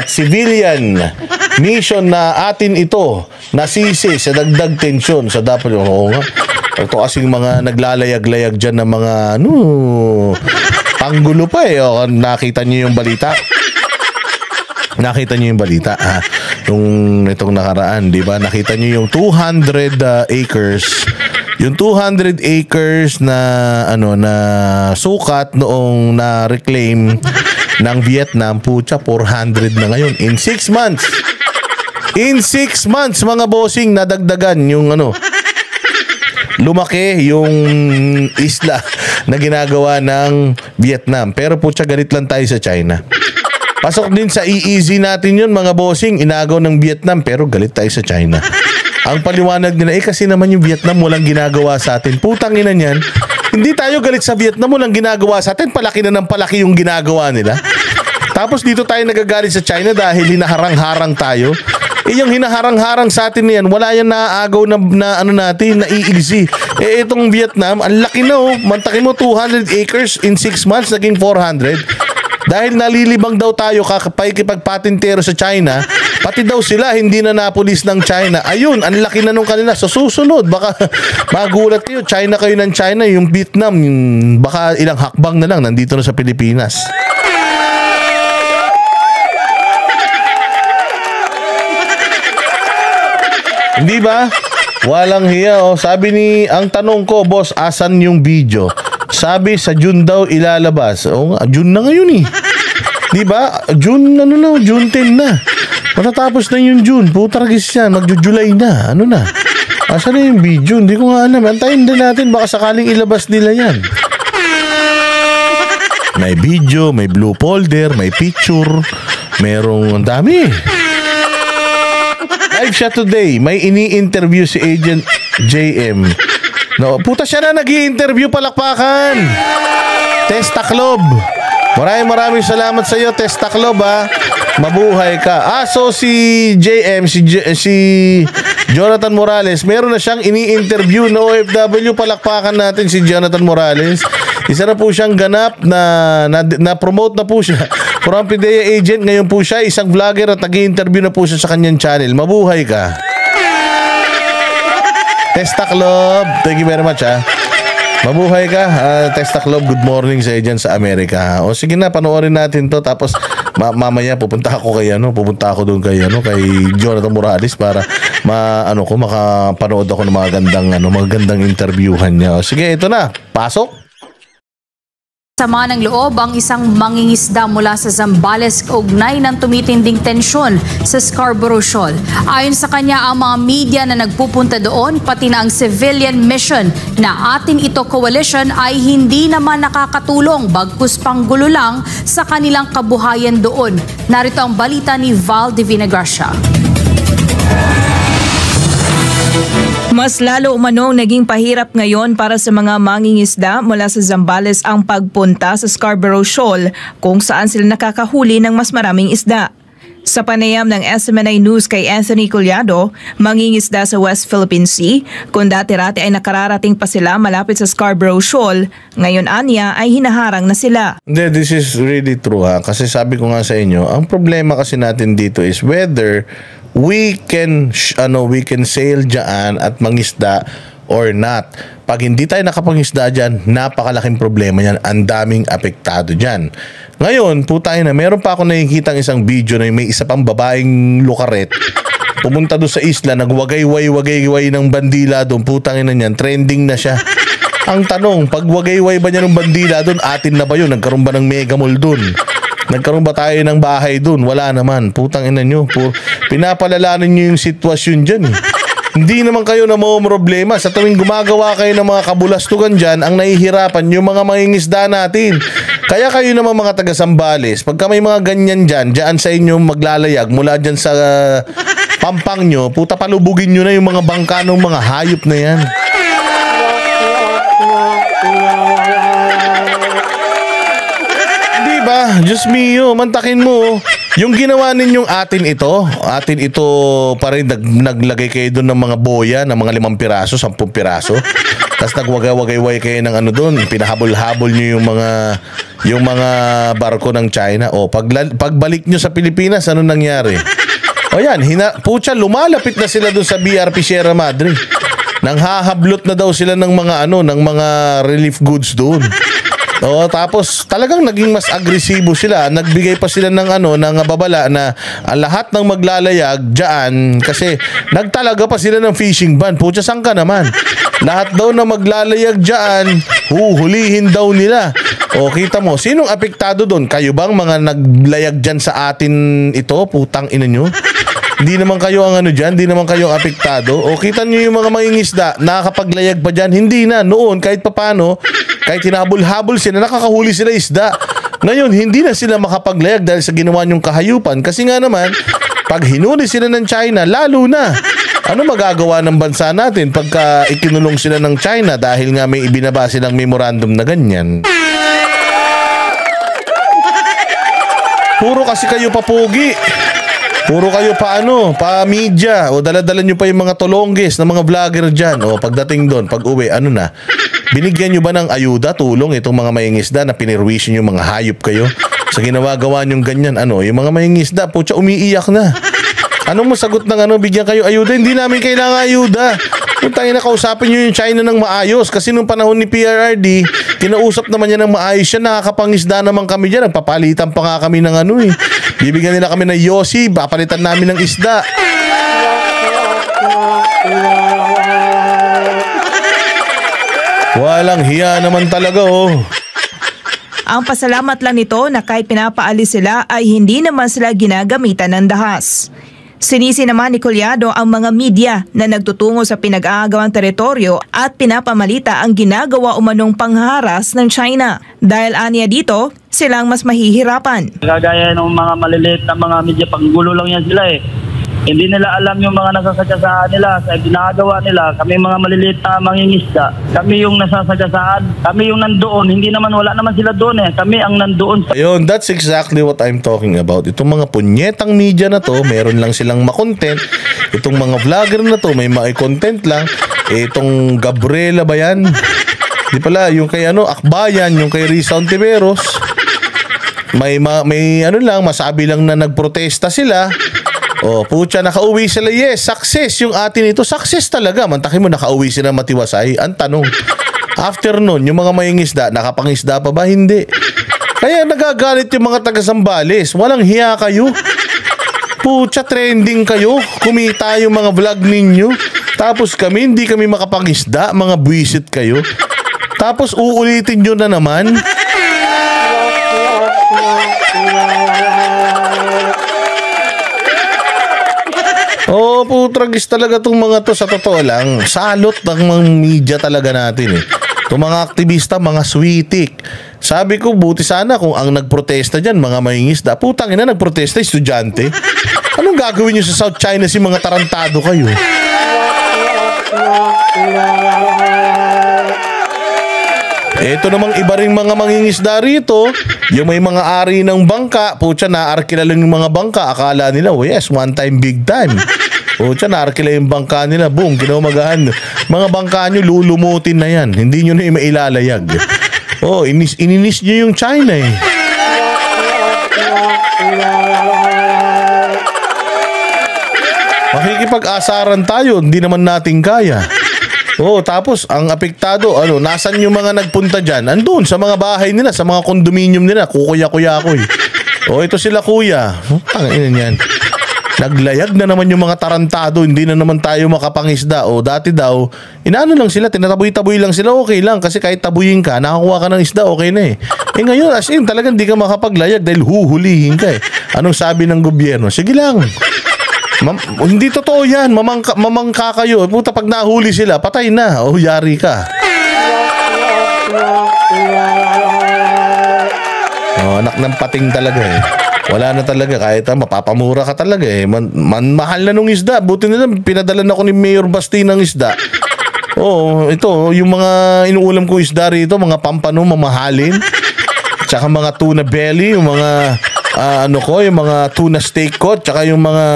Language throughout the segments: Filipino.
at civilian mission na atin ito nasisi sa dagdag tensyon sa dapat. Oo nga. Ito kasing mga naglalayag-layag dyan ng mga panggulo pa eh. O, nakita niyo yung balita? Nakita niyo yung balita, ha? Yung itong nakaraan, di ba? Nakita niyo yung 200 acres. Yung 200 acres na na sukat noong na-reclaim ng Vietnam, putya, 400 na ngayon in 6 months. In 6 months, mga bossing, nadagdagan yung lumaki yung isla na ginagawa ng Vietnam. Pero putya, galit lang tayo sa China. Pasok din sa EEZ natin yun, mga bossing, inagaw ng Vietnam, pero galit tayo sa China. Ang paliwanag nila, kasi naman yung Vietnam walang ginagawa sa atin. Putang ina niyan, hindi tayo galit sa Vietnam, walang ginagawa sa atin, palaki na ng palaki yung ginagawa nila. Tapos dito tayo nagagalit sa China dahil hinaharang-harang tayo. Yung hinaharang-harang sa atin niyan, wala yan naaagaw na natin, na EEZ. Itong Vietnam, ang laki na mantakin mo 200 acres in 6 months, naging 400. Dahil nalilibang daw tayo kakipagpatintero sa China, pati daw sila hindi na napulis ng China. Ayun, ang laki na nung kanila. Sa susunod, baka magulat kayo, China kayo ng China, yung Vietnam, baka ilang hakbang na lang, nandito na sa Pilipinas. Hindi ba? Walang hiya. Sabi ang tanong ko, boss, asan yung video? Sabi sa June daw ilalabas. June na ngayon eh. Di ba? June June 10 na. Matatapos na yung June. Putaragis yan. Magjo-July na. Ano na? Asan na yung video? Hindi ko nga alam. Antayin din natin. Baka sakaling ilabas nila yan. May video, may blue folder, may picture. Merong ang dami. Live siya today. May ini-interview si Agent JM. No, puta siya na nag-i-interview, palakpakan. Testa Club. Maraming salamat sa iyo, Testa Club, ha. Mabuhay ka. So si JM, si Jonathan Morales, meron na siyang ini-interview na OFW. Palakpakan natin si Jonathan Morales. Isa na po siyang ganap na promote na po siya. From PDEA agent, ngayon po siya isang vlogger at nag-i-interview na po siya sa kanyang channel. Mabuhay ka. Testa Club, thank you very much, ha. Mabuhay ka, Testa Club. Good morning sa dyan sa Amerika. O sige na, panoorin natin to. Tapos mamaya pupunta ako doon kay Jonathan Morales para makapanood ako ng magandang interviewhan niya. O sige, ito na. Pasok. Sama ng loob ang isang mangingisda mula sa Zambales kaugnay ng tumitinding tensyon sa Scarborough Shoal. Ayon sa kanya, ang mga media na nagpupunta doon, pati na ang civilian mission na Atin Ito Coalition ay hindi naman nakakatulong, bagkus panggulo lang sa kanilang kabuhayan doon. Narito ang balita ni Val Divina Gracia. Mas lalo umanong naging pahirap ngayon para sa mga mangingisda mula sa Zambales ang pagpunta sa Scarborough Shoal kung saan sila nakakahuli ng mas maraming isda. Sa panayam ng SMNI News kay Anthony Collado, mangingisda sa West Philippine Sea, kung dati-rati ay nakararating pa sila malapit sa Scarborough Shoal, ngayon anya ay hinaharang na sila. This is really true, ha? Kasi sabi ko nga sa inyo, ang problema kasi natin dito is whether we can sail dyan at mangisda or not. Pag hindi tayo nakapangisda dyan, napakalaking problema yan. Ang daming apektado dyan. Ngayon, meron pa ako nakikita isang video na may isa pang babaeng lukaret. Pumunta doon sa isla, nagwagay-way ng bandila doon. Putangin na yan, trending na siya. Ang tanong, pag wagay-way ba niya ng bandila doon, atin na ba yun? Nagkaroon ba ng mega mall doon? Nagkaroon ba tayo ng bahay doon? Wala naman. Putang ina nyo. Pinapalalanan nyo yung sitwasyon dyan. Hindi naman kayo na mga problema. Sa tuwing gumagawa kayo ng mga kabulastugan dyan, ang nahihirapan yung mga mangingisda natin. Kaya kayo naman mga taga-Sambales, pagka may mga ganyan dyan sa inyo maglalayag mula dyan sa pampang nyo, palubugin nyo na yung mga bangka ng mga hayop na yan. Diyos mio, mantakin mo. Yung ginawa ninyong atin ito pa rin naglagay kayo doon ng mga boya ng mga 5 piraso, 10 piraso. Tapos nagwagay-wagay kayo ng ano doon, pinahabol-habol nyo yung mga barko ng China. O pagbalik nyo sa Pilipinas, ano nangyari? O yan, pucha, lumalapit na sila doon sa BRP Sierra Madre. Nanghahablot na daw sila ng mga relief goods doon. Oo, tapos talagang naging mas agresibo sila. Nagbigay pa sila ng babala na lahat ng maglalayag diyan kasi nagtalaga pa sila ng fishing ban. Pucha, saan ka naman? Lahat daw na maglalayag diyan, huhulihin daw nila. O, kita mo, sinong apektado doon? Kayo bang mga naglayag diyan sa atin ito? Putang ina nyo. Hindi naman kayo ang dyan, hindi naman kayo apektado. O kita nyo yung mga mangingisda, nakakapaglayag pa dyan? Hindi na. Noon, kahit papano, kahit hinabol-habol sila, nakakahuli sila isda. Ngayon, hindi na sila makapaglayag dahil sa ginawa nyong kahayupan. Kasi nga naman, pag hinuli sila ng China, lalo na. Ano magagawa ng bansa natin pagka ikinulong sila ng China dahil nga may ibinaba silang memorandum na ganyan? Puro kasi kayo papugi. Puro kayo pa media. O dala-dala nyo pa yung mga tolongges na mga vlogger dyan. O pagdating doon, pag uwi, na? Binigyan nyo ba ng ayuda, tulong itong mga mangingisda na pinirwisyo nyo mga hayop kayo? Sa ginawa-gawa nyong ganyan, yung mga mangingisda, pucha, umiiyak na. Anong masagot ng bigyan kayo ayuda? Hindi namin kailangan ayuda. Kung tayo nakausapin nyo yung China ng maayos. Kasi nung panahon ni PRRD, kinausap naman niya ng maayos siya. Nakakapangisda naman kami dyan. Nagpapalitan pa nga kami ng Bibigyan nila kami ng yosi. Papalitan namin ng isda. Walang hiya naman talaga, Ang pasalamat lang nito na kahit pinapaalis sila ay hindi naman sila ginagamitan ng dahas. Sinisi naman ni Collado ang mga media na nagtutungo sa pinag-aagawang teritoryo at pinapamalita ang ginagawa umanong pangharas ng China. Dahil aniya dito, silang mas mahihirapan. Kagaya ng mga maliliit na mga media, panggulo lang yan sila Hindi nila alam yung mga nasasagasaan nila sa ginagawa nila. Kami mga maliliit na mangingisda, kami yung nasasagasaan, kami yung nandoon. Hindi naman, wala naman sila doon Kami ang nandoon. Ayun, that's exactly what I'm talking about. Itong mga punyetang media na to, meron lang silang makontent. Itong mga vlogger na to, may content lang. Itong Gabriela ba yan? Di pala, yung kay Akbayan, yung kay Risa Ontiveros. May masabi lang na nagprotesta sila. Oh, pucha, nakauwi sila. Yes, success yung atin ito. Success talaga. Mantakin mo, nakauwi sila matiwasay. Ang tanong, after nun, yung mga mangingisda, nakapangisda pa ba? Hindi. Kaya nagagalit yung mga taga-Zambales. Walang hiya kayo. Pucha, trending kayo. Kumita yung mga vlog ninyo. Tapos kami, hindi kami makapangisda. Mga buwisit kayo. Tapos uulitin nyo na naman. Oh, putragis talaga tong mga to, sa totoo lang. Salot ng mga media talaga natin Itong mga aktivista, mga sweetik. Sabi ko, buti sana kung ang nagprotesta dyan, mga mangingisda. Putang ina, nagprotesta, estudyante. Anong gagawin nyo sa South China Sea, mga tarantado kayo? Ito namang iba ring mga mangingisda rito. Yung may mga ari ng bangka, pucha, naarkila lang yung mga bangka. Akala nila, oh yes, one time, big time. Pucha, naarkila yung bangka nila. Boom, kinumagahan. Mga bangka nyo, lulumutin na yan. Hindi nyo na yung mailalayag. Oh, ininis nyo yung China Makikipag-asaran tayo, hindi naman natin kaya. Oh, tapos ang apektado, nasan yung mga nagpunta dyan? Andun, sa mga bahay nila, sa mga condominium nila, kukuya-kuya-kuy. Oh, ito sila kuya. Tangina niyan. Naglayag na naman yung mga tarantado, hindi na naman tayo makapangisda. O dati daw, lang sila, tinataboy-taboy lang sila, okay lang. Kasi kahit tabuyin ka, nakakuha ka ng isda, okay na ngayon, as in, talagang di ka makapaglayag dahil huhulihin ka Anong sabi ng gobyerno? Sige lang. Hindi totoo yan, mamangka kayo. Puta, pag nahuli sila, patay na. O, yari ka. Oh, anak ng pating talaga Wala na talaga, kahit mapapamura ka talaga mahal na nung isda. Buti nila, pinadalan ako ni Mayor Basti ng isda. Oh, ito, yung mga inuulam ko isda rito, mga pampano, mamahalin. Tsaka mga tuna belly, yung mga yung mga tuna steak ko, tsaka yung mga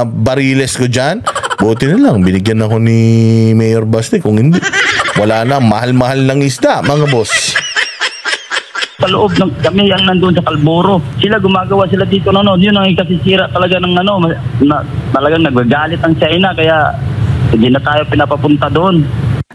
bariles ko dyan. Buti na lang, binigyan ako ni Mayor Basti. Kung hindi, wala na, mahal-mahal ng isda, mga boss. Sa loob ng kami ang nandun sa Kalboro. Sila gumagawa sila dito yun ang ikasisira talaga ng talagang nagagalit ang China kaya hindi na tayo pinapapunta doon.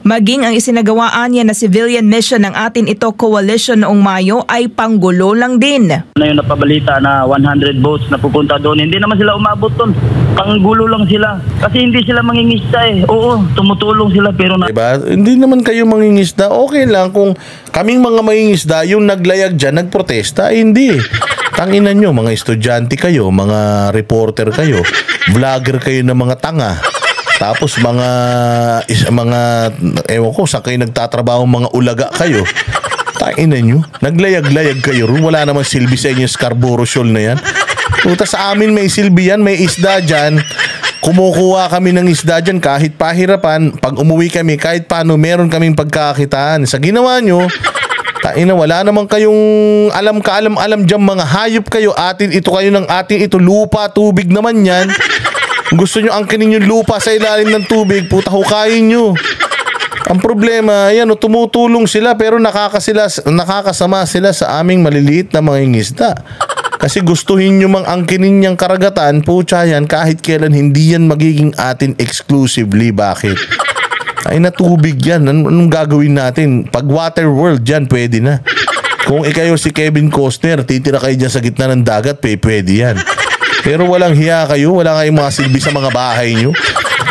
Maging ang isinagawaan niya na civilian mission ng Atin Ito Coalition noong Mayo ay panggulo lang din. Ano yung napabalita na 100 boats na pupunta doon, hindi naman sila umabot doon. Panggulo lang sila. Kasi hindi sila mangingisda eh. Oo, tumutulong sila pero diba? Hindi naman kayo mangingisda. Okay lang kung kaming mga mangingisda, yung naglayag dyan, nagprotesta, hindi. Tanginan nyo, mga estudyante kayo, mga reporter kayo, vlogger kayo ng mga tanga. Tapos mga ewan ko, saan kayo nagtatrabaho, mga ulaga kayo. Tain nyo, naglayag-layag kayo ron. Wala naman silbi sa inyo Scarborough Shoal na yan. Puta, sa amin may silbi yan, may isda dyan. Kumukuha kami ng isda dyan kahit pahirapan. Pag umuwi kami, kahit paano, meron kaming pagkakitaan. Sa ginawa nyo, tain na, wala naman kayong alam dyan, mga hayop kayo. Atin ito kayo ng atin ito, lupa, tubig naman yan. Gusto nyo angkinin yung lupa sa ilalim ng tubig, puta, hukayin nyo. Ang problema, yan, tumutulong sila pero nakakasama sila sa aming maliliit na mga ingisda. Kasi gustuhin nyo mang angkinin niyang karagatan, putya yan, kahit kailan hindi yan magiging atin exclusively. Bakit? Ay na tubig yan, anong gagawin natin? Pag water world yan, pwede na. Kung ikayo si Kevin Costner, titira kayo dyan sa gitna ng dagat, pwede yan. Pero walang hiya kayo, wala kayong mga silbi sa mga bahay nyo.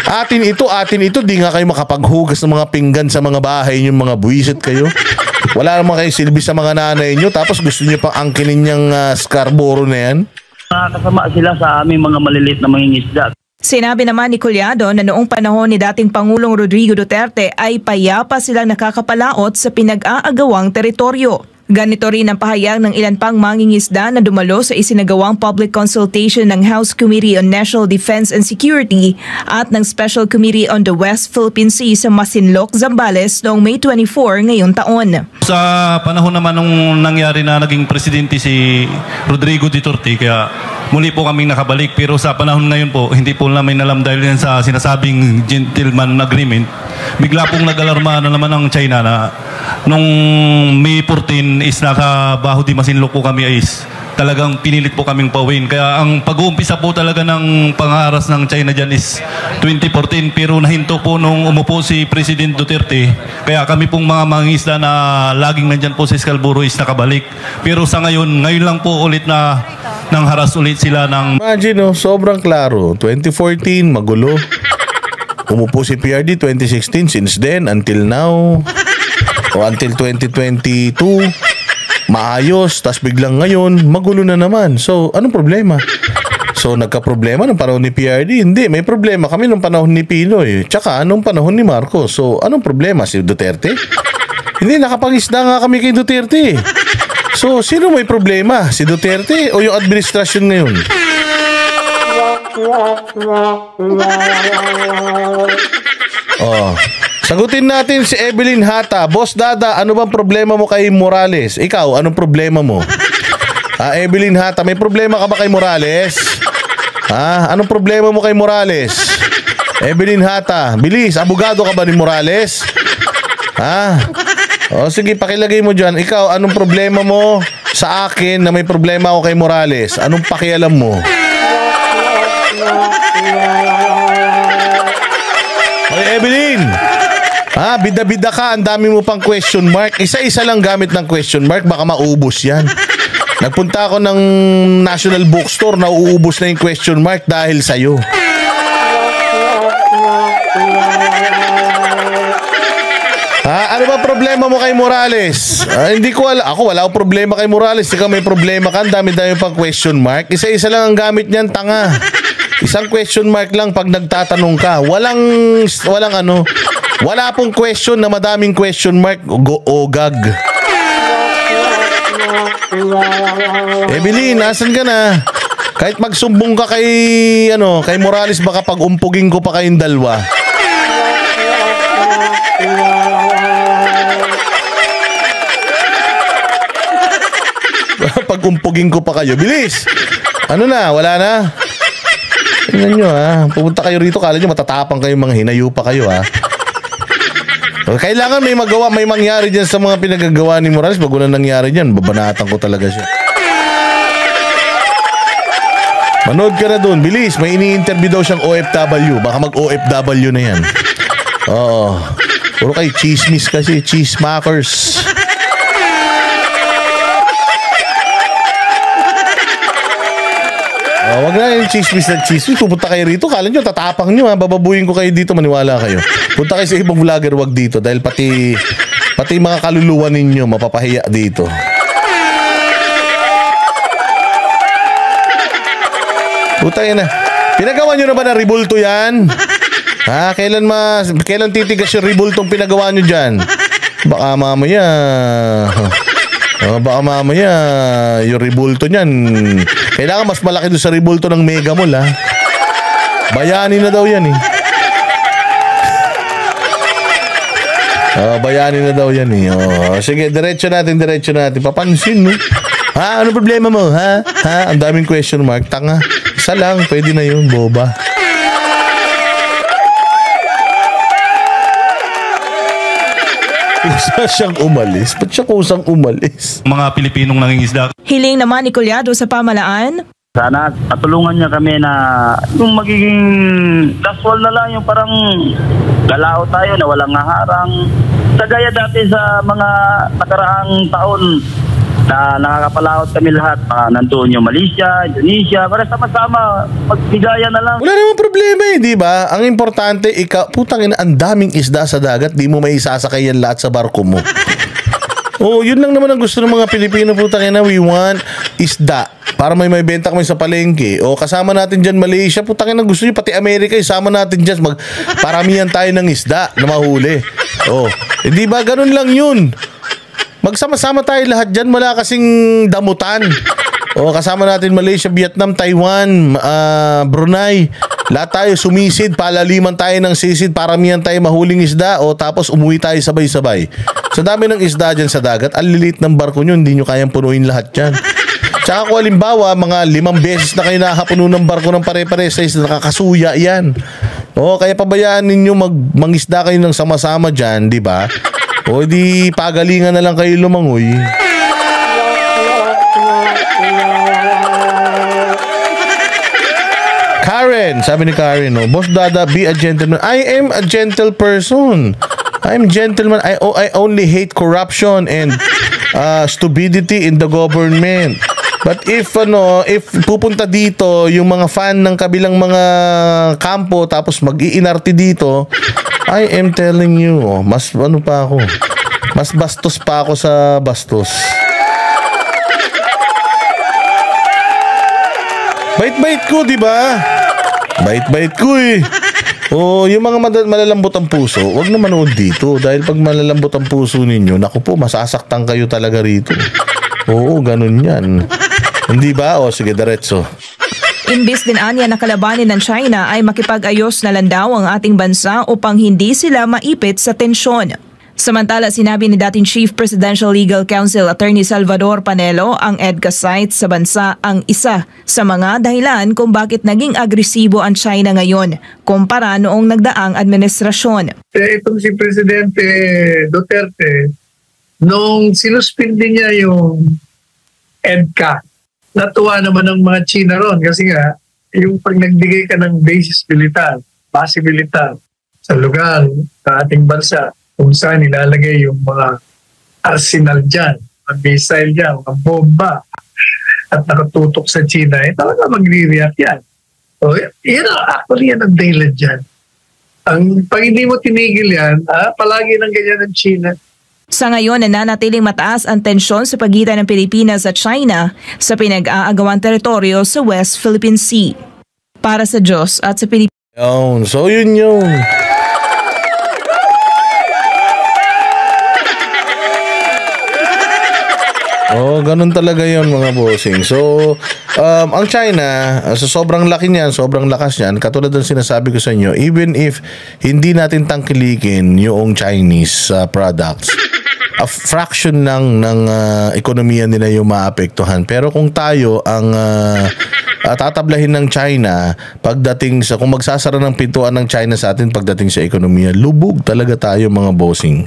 Atin ito, di nga kayo makapaghugas ng mga pinggan sa mga bahay nyo, mga buwisit kayo. Wala naman kayong silbi sa mga nanay nyo, tapos gusto nyo pang angkinin niyang Scarborough na yan. Nakakasama sila sa aming mga maliliit na mangingisda. Sinabi naman ni Collado na noong panahon ni dating Pangulong Rodrigo Duterte ay payapa silang nakakapalaot sa pinag-aagawang teritoryo. Ganito rin ang pahayag ng ilan pang mangingisda na dumalo sa isinagawang public consultation ng House Committee on National Defense and Security at ng Special Committee on the West Philippine Sea sa Masinloc, Zambales noong May 24 ngayong taon. Sa panahon naman nung nangyari na naging presidente si Rodrigo Duterte, kaya muli po kaming nakabalik, pero sa panahon ngayon po, hindi po namin alam dahil yan sa sinasabing gentleman agreement. Bigla pong nag-alarma na naman ng China na nung May 14 is nakabaho di Masinloc po kami is talagang pinilit po kaming pauwiin. Kaya ang pag-uumpisa po talaga ng pangaras ng China dyan is 2014, pero nahinto po nung umupo si President Duterte. Kaya kami pong mga mangingisda na laging nandyan po sa Scarborough is nakabalik. Pero sa ngayon lang po ulit na nang haras ulit sila ng... Imagine, sobrang klaro. 2014, magulo. Umupo si PRD 2016, since then, until now, o until 2022, maayos, tas biglang ngayon, magulo na naman. So, anong problema? So, nagka-problema nung panahon ni PRD? Hindi, may problema kami nung panahon ni Pinoy. Tsaka, nung panahon ni Marcos. So, anong problema? Si Duterte? Hindi, nakapag-isda nga kami kay Duterte. So, sino may problema? Si Duterte o yung administrasyon ngayon? Sagutin natin si Evelyn Hata. Boss Dada, ano bang problema mo kay Morales? Ikaw, anong problema mo? Evelyn Hata, may problema ka ba kay Morales? Anong problema mo kay Morales? Evelyn Hata, bilis, abogado ka ba ni Morales? Sige, pakilagay mo dyan. Ikaw, anong problema mo sa akin na may problema ako kay Morales? Anong pakialam mo? Oy, Evelyn! Bida-bida ka, ang dami mo pang question mark. Isa-isa lang gamit ng question mark, baka maubos yan. Nagpunta ako ng National Bookstore, nauubos na yung question mark dahil sa'yo. Ano ba problema mo kay Morales? Hindi ko alam. Ako, wala akong problema kay Morales. Ikaw may problema ka, ang dami-dami pang question mark. Isa-isa lang ang gamit niyan, tanga. Isang question mark lang pag nagtatanong ka. Wala pong question na madaming question mark o gag. Evelyn, nasan ka na? Kahit magsumbong ka kay Morales, baka pag-umpugin ko pa kayong dalawa. Pag umpugin ko pa kayo. Bilis! Ano na? Wala na? Tingnan nyo ha. Pupunta kayo rito, kala nyo matatapang kayo, mga hinayo pa kayo ha. Kailangan may magawa, may mangyari dyan sa mga pinagagawa ni Morales. Pag wala nangyari dyan, babanatan ko talaga siya. Manood ka na dun, bilis. May ini-interview daw siyang OFW. Baka mag-OFW na yan. Oo. Puro kayo chismis kasi, chismakers. Wag na yung chismis na chismis. Pupunta kayo rito. Kala nyo, tatapang nyo ha. Bababuhin ko kayo dito. Maniwala kayo. Punta kayo sa ibang vlogger. Wag dito. Dahil pati mga kaluluwa ninyo mapapahiya dito. Puta yun na. Pinagawa nyo na ba na ribulto yan? Ha? Kailan titigas yung ribultong pinagawa nyo dyan? Baka mamaya yung ribulto nyan, kailangan mas malaki doon sa ribulto ng Mega Mall ha. Bayani na daw yan eh. Bayani na daw yan eh. Sige, diretso natin. Papansin no? Ha? Ano problema mo? Ha? Ang daming question mark. Tanga. Isa lang, pwede na yun, boba. Kusa siyang umalis? Ba't siya kusang umalis? Mga Pilipinong nangingisda. Hiling naman ni Collado sa pamalaan. Sana patulungan niya kami na yung magiging casual na lang, yung parang galao tayo na walang harang. Sa gaya dati sa mga nakaraang taon na nakakapalaot kami lahat. Nandoon yung Malaysia, Indonesia, para sama-sama magbigaya na lang. Wala namang problema eh, di ba? Ang importante, putang ina, ang daming isda sa dagat, di mo may isasakay yan lahat sa barko mo. Yun lang naman ang gusto ng mga Pilipino, putang ina, we want isda. Para may benta kami sa palengke. Kasama natin dyan Malaysia, putang ina, gusto nyo pati Amerika, isama natin dyan, paramihan tayo ng isda na mahuli. Di ba? Ganun lang yun. Magsama-sama tayo lahat dyan, wala kasing damutan. Kasama natin Malaysia, Vietnam, Taiwan, Brunei. Lahat tayo sumisid, palaliman tayo ng sisid, paramihan tayo mahuling isda, tapos umuwi tayo sabay-sabay. Sa dami ng isda dyan sa dagat, ang lilit ng barko nyo, hindi nyo kayang punuin lahat dyan. Tsaka kung halimbawa, mga 5 beses na kayo nakapuno ng barko ng pare-pare size, nakakasuya yan. Kaya pabayaan ninyo mangisda kayo ng sama-sama dyan, di ba? Di pagalingan na lang kayo lumangoy. Karen, sabi ni Karen, Boss Dada, be a gentleman. I am a gentle person. I'm gentleman. I only hate corruption and stupidity in the government. But if pupunta dito yung mga fan ng kabilang mga kampo tapos mag-iinarte dito, I am telling you, mas pa ako. Mas bastos pa ako sa bastos. Bait-bait ko, di ba? Bait-bait ko eh. Yung mga malalambot ang puso, wag na manood dito. Dahil pag malalambot ang puso ninyo, naku po, masasaktan kayo talaga rito. Ganun yan. Hindi ba? Sige, diretso. Imbis din anya na kalabanin ng China ay makipag-ayos na lang daw ang ating bansa upang hindi sila maipit sa tensyon. Samantala, sinabi ni dating Chief Presidential Legal Counsel Attorney Salvador Panelo ang EDCA site sa bansa ang isa sa mga dahilan kung bakit naging agresibo ang China ngayon kumpara noong nagdaang administrasyon. Itong si Presidente Duterte, nung sinuspindi niya yung EDCA, natuwa naman ng mga China ron kasi nga, yung pag nagbigay ka ng base militar sa lugar sa ating bansa, kung saan nilalagay yung mga arsenal dyan, mga missile dyan, mga bomba, at nakatutok sa China, talaga magre-react yan. So, actually yan ang dahilan dyan. Pag hindi mo tinigil yan, palagi ng ganyan ng China. Sa ngayon, nananatiling mataas ang tensyon sa pagitan ng Pilipinas at China sa pinag-aagawang teritoryo sa West Philippine Sea. Para sa Diyos at sa Pilipinas. So yun yung... ganun talaga yun mga bossing. So, ang China, sa sobrang laki niyan, sobrang lakas niyan, katulad ng sinasabi ko sa inyo, even if hindi natin tangkilikin yung Chinese products, a fraction lang ng ekonomiya nila yung maapektuhan. Pero kung tayo ang tatablahin ng China pagdating sa, kung magsasara ng pintuan ng China sa atin pagdating sa ekonomiya, lubog talaga tayo mga bossing.